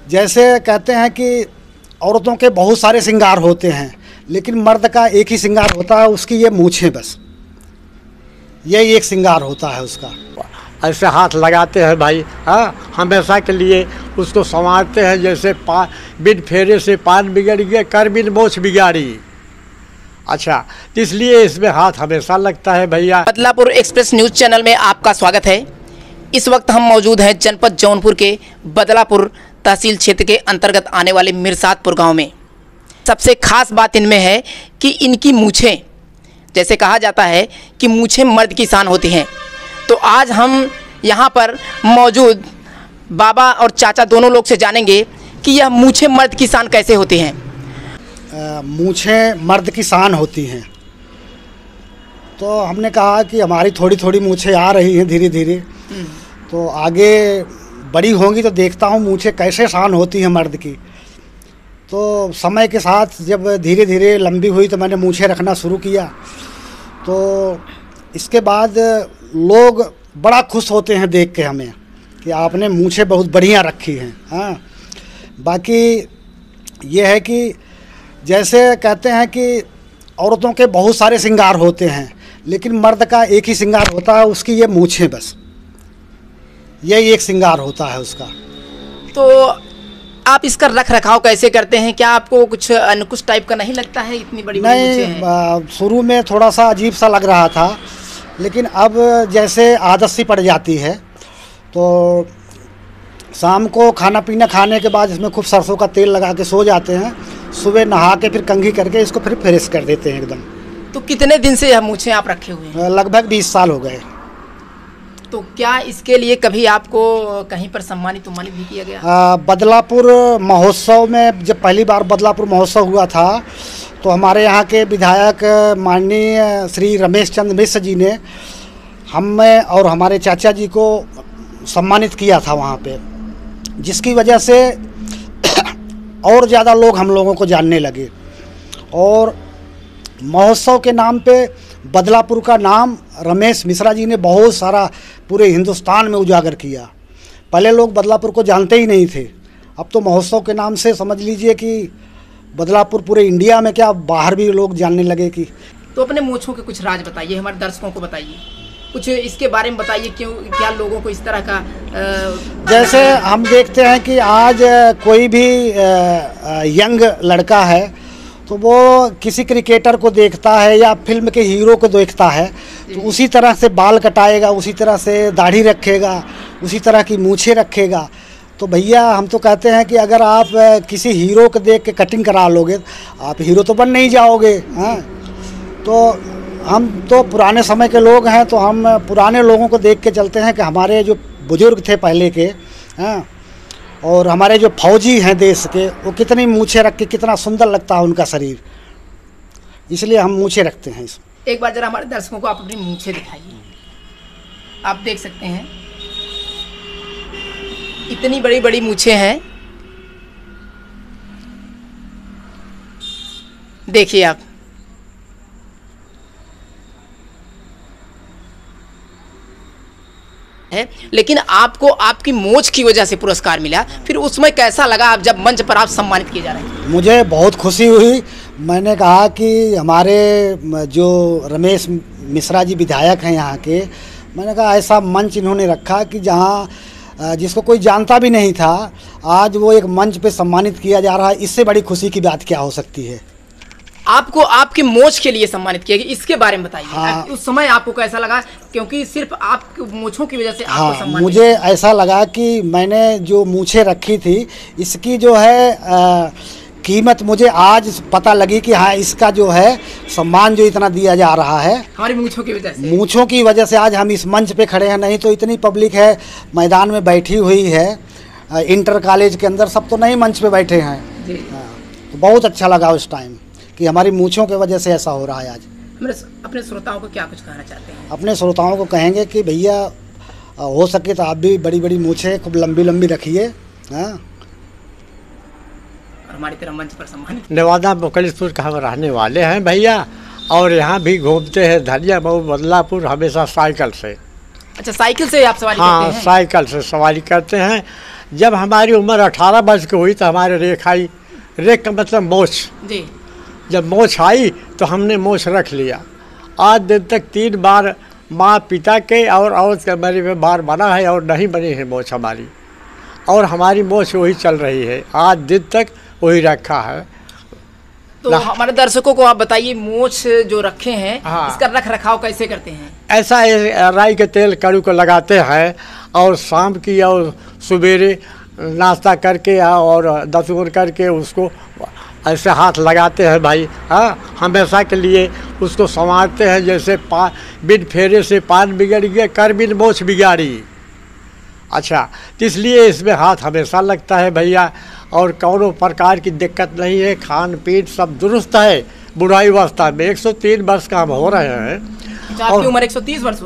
जैसे कहते हैं कि औरतों के बहुत सारे श्रृंगार होते हैं, लेकिन मर्द का एक ही श्रृंगार होता है, उसकी ये मूछें, बस यही एक श्रृंगार होता है उसका। ऐसे हाथ लगाते हैं भाई, हाँ, हमेशा के लिए उसको संवारते हैं। जैसे बिन फेरे से पान बिगड़ गया, कर बिन मोछ बिगाड़ी। अच्छा, तो इसलिए इसमें हाथ हमेशा लगता है भैया। बदलापुर एक्सप्रेस न्यूज़ चैनल में आपका स्वागत है। इस वक्त हम मौजूद हैं जनपद जौनपुर के बदलापुर तहसील क्षेत्र के अंतर्गत आने वाले मिर्सातपुर गांव में। सबसे खास बात इनमें है कि इनकी मूछें, जैसे कहा जाता है कि मूछें मर्द की शान होती हैं, तो आज हम यहाँ पर मौजूद बाबा और चाचा दोनों लोग से जानेंगे कि यह मूछें मर्द की शान कैसे होती हैं। मूछें मर्द की शान होती हैं, तो हमने कहा कि हमारी थोड़ी थोड़ी मूछें आ रही हैं धीरे धीरे, तो आगे बड़ी होंगी तो देखता हूँ मूछें कैसे शान होती हैं मर्द की। तो समय के साथ जब धीरे धीरे लंबी हुई तो मैंने मूछें रखना शुरू किया, तो इसके बाद लोग बड़ा खुश होते हैं देख के हमें कि आपने मूछें बहुत बढ़िया रखी हैं। हाँ, बाकी ये है कि जैसे कहते हैं कि औरतों के बहुत सारे श्रृंगार होते हैं, लेकिन मर्द का एक ही श्रृंगार होता है, उसकी ये मूछें, बस यही एक श्रृंगार होता है उसका। तो आप इसका रख रखाव कैसे करते हैं? क्या आपको कुछ अनुकुश टाइप का नहीं लगता है? इतनी बड़ी नहीं, शुरू में थोड़ा सा अजीब सा लग रहा था, लेकिन अब जैसे आदत सी पड़ जाती है, तो शाम को खाना पीना खाने के बाद इसमें खूब सरसों का तेल लगा के सो जाते हैं। सुबह नहा के फिर कंघी करके इसको फिर फ्रेश कर देते हैं एकदम। तो कितने दिन से यह मूछें आप रखे हुए हैं? लगभग 20 साल हो गए। तो क्या इसके लिए कभी आपको कहीं पर सम्मानित भी किया गया? बदलापुर महोत्सव में जब पहली बार बदलापुर महोत्सव हुआ था, तो हमारे यहाँ के विधायक माननीय श्री रमेश चंद्र मिश्र जी ने हमें और हमारे चाचा जी को सम्मानित किया था वहाँ पे, जिसकी वजह से और ज़्यादा लोग हम लोगों को जानने लगे, और महोत्सव के नाम पे बदलापुर का नाम रमेश मिश्रा जी ने बहुत सारा पूरे हिंदुस्तान में उजागर किया। पहले लोग बदलापुर को जानते ही नहीं थे, अब तो महोत्सव के नाम से समझ लीजिए कि बदलापुर पूरे इंडिया में क्या बाहर भी लोग जानने लगे कि। तो अपने मूँछों के कुछ राज बताइए, हमारे दर्शकों को बताइए, कुछ इसके बारे में बताइए, क्यों क्या लोगों को इस तरह का जैसे हम देखते हैं कि आज कोई भी यंग लड़का है तो वो किसी क्रिकेटर को देखता है या फिल्म के हीरो को देखता है, तो उसी तरह से बाल कटाएगा, उसी तरह से दाढ़ी रखेगा, उसी तरह की मूछें रखेगा। तो भैया हम तो कहते हैं कि अगर आप किसी हीरो को देख के कटिंग करा लोगे, आप हीरो तो बन नहीं जाओगे। हाँ, तो हम तो पुराने समय के लोग हैं, तो हम पुराने लोगों को देख के चलते हैं कि हमारे जो बुजुर्ग थे पहले के, हाँ, और हमारे जो फौजी हैं देश के, वो कितनी मूछें रख के कितना सुंदर लगता है उनका शरीर, इसलिए हम मूछें रखते हैं। एक बार जरा हमारे दर्शकों को आप अपनी मूछें दिखाइए। आप देख सकते हैं इतनी बड़ी बड़ी मूछें हैं, देखिए आप। है, लेकिन आपको आपकी मूछ की वजह से पुरस्कार मिला, फिर उसमें कैसा लगा आप जब मंच पर आप सम्मानित किए जा रहे हैं? मुझे बहुत खुशी हुई। मैंने कहा कि हमारे जो रमेश मिश्रा जी विधायक हैं यहाँ के, मैंने कहा ऐसा मंच इन्होंने रखा कि जहाँ जिसको कोई जानता भी नहीं था, आज वो एक मंच पे सम्मानित किया जा रहा है। इससे बड़ी खुशी की बात क्या हो सकती है? आपको आपकी मोछ के लिए सम्मानित किया गया, इसके बारे में बताइए। हाँ, उस समय आपको कैसा लगा? क्योंकि सिर्फ आपकी मूछों की वजह से आपको हाँ, सम्मानित मुझे ऐसा लगा कि मैंने जो मूछें रखी थी, इसकी जो है कीमत मुझे आज पता लगी कि हाँ, इसका जो है सम्मान जो इतना दिया जा रहा है हमारी मूछों की वजह से। मूछों की वजह से आज हम इस मंच पे खड़े हैं, नहीं तो इतनी पब्लिक है मैदान में बैठी हुई है, इंटर कॉलेज के अंदर सब तो नहीं मंच पे बैठे हैं। हाँ, तो बहुत अच्छा लगा उस टाइम कि हमारी मूछों की वजह से ऐसा हो रहा है आज। अपने श्रोताओं को क्या कुछ कहना चाहते हैं? अपने श्रोताओं को कहेंगे कि भैया हो सके तो आप भी बड़ी बड़ी मूछें खूब लंबी लंबी रखिए। हाँ, और हमारी तरह मंच पर सम्मानित। नेवादा मुकलिसपुर का हम रहने वाले हैं भैया, और यहाँ भी घूमते हैं धनिया मऊ बदलापुर हमेशा साइकिल से। अच्छा, साइकिल से आप सवारी करते हैं? हाँ, साइकिल से सवारी करते हैं। जब हमारी उम्र 18 वर्ष की हुई तो हमारे रेख आई। रेख का मतलब मोछ जी। जब मोछ आई तो हमने मोछ रख लिया। आज दिन तक 3 बार माँ पिता के और औरत के मरे में बार बना है और नहीं बनी है मोछ हमारी, और हमारी मोछ वही चल रही है, आज दिन तक वही रखा है। तो हमारे दर्शकों को आप बताइए, मोछ जो रखे हैं हाँ। इसका रख रखाव कैसे करते हैं? ऐसा है, राई के तेल कड़ू को लगाते हैं और शाम की और सवेरे नाश्ता करके और दतुन करके उसको ऐसे हाथ लगाते हैं भाई। हाँ, हमेशा के लिए उसको संवारते हैं। जैसे बिन फेरे से पान बिगड़ गया, कर बिन मोछ बिगाड़ी। अच्छा, तो इसलिए इसमें हाथ हमेशा लगता है भैया, और कौनों प्रकार की दिक्कत नहीं है। खान पीन सब दुरुस्त है। बुढ़ाई अवस्था में 103 वर्ष का हम हो रहे हैं। आपकी उम्र 130 वर्ष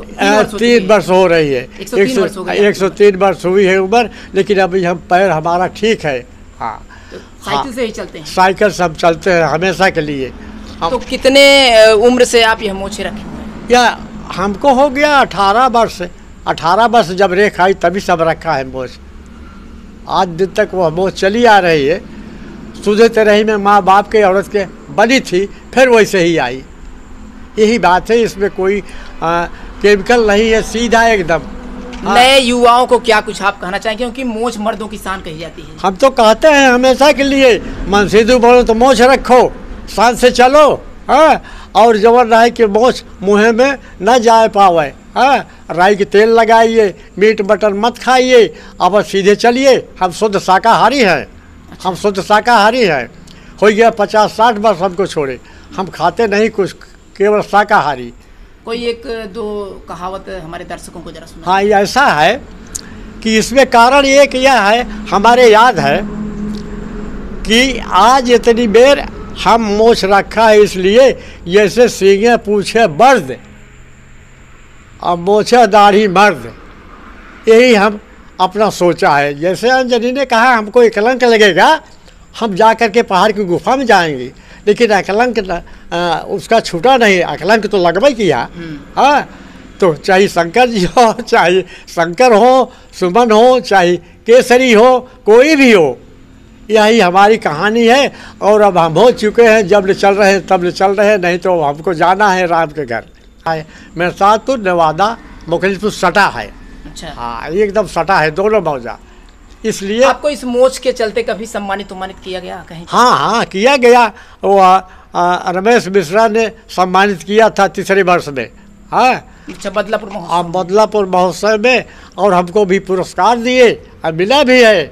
3 वर्ष हो रही है। 103 वर्ष हुई है उम्र, लेकिन अभी हम पैर हमारा ठीक है। हाँ, साइकिल से ही चलते हैं? साइकिल सब चलते हैं हमेशा के लिए। तो कितने उम्र से आप यह मोछे रखे हुए हैं? या हमको हो गया 18 वर्ष। 18 वर्ष जब रेख आई तभी सब रखा है मोछ। आज दिन तक वह मोछ चली आ रही है। सुधरते रही में माँ बाप के औरत के बनी थी, फिर वैसे ही आई। यही बात है, इसमें कोई केमिकल नहीं है, सीधा एकदम। नए युवाओं को क्या कुछ आप कहना चाहेंगे, क्योंकि मोछ मर्दों की शान कही जाती है? हम तो कहते हैं हमेशा के लिए, मनसीदू बोलो तो मोछ रखो, शान से चलो। हाँ, और जबर रहे कि मोछ मुँह में न जा पावे। हाँ, राई के तेल लगाइए, मीट मटन मत खाइए, अब सीधे चलिए। हम शुद्ध शाकाहारी हैं। अच्छा। हम शुद्ध शाकाहारी हैं। हो गया 50-60 वर्ष हमको छोड़े, हम खाते नहीं कुछ, केवल शाकाहारी। कोई एक दो कहावत हमारे दर्शकों को जरा सुना। हाँ, ये ऐसा है कि इसमें कारण एक यह है, हमारे याद है कि आज इतनी बेर हम मोछ रखा है, इसलिए जैसे सींगे पूछे बर्द और मोछे दाढ़ी मर्द। यही हम अपना सोचा है। जैसे अंजनी ने कहा हमको एक कलंक लगेगा, हम जा कर के पहाड़ की गुफा में जाएंगे, लेकिन अकलंक उसका छूटा नहीं, अकलंक तो लगवा ही किया। हाँ, तो चाहे शंकर जी हो, चाहे शंकर हो, सुमन हो, चाहे केसरी हो, कोई भी हो, यही हमारी कहानी है। और अब हम हो चुके हैं, जब चल रहे हैं तब चल रहे हैं, नहीं तो हमको जाना है राम के घर। मिर्जापुर नवादा मुखलिसपुर सटा है। अच्छा। हाँ, एकदम सटा है, दोनों मौजा। इसलिए आपको इस मोछ के चलते कभी सम्मानित किया गया कहीं? हाँ हाँ, किया गया। वो रमेश मिश्रा ने सम्मानित किया था 3रे वर्ष में। हाँ, अच्छा, बदलापुर महोत्सव। बदलापुर महोत्सव में, और हमको भी पुरस्कार दिए और मिला भी है।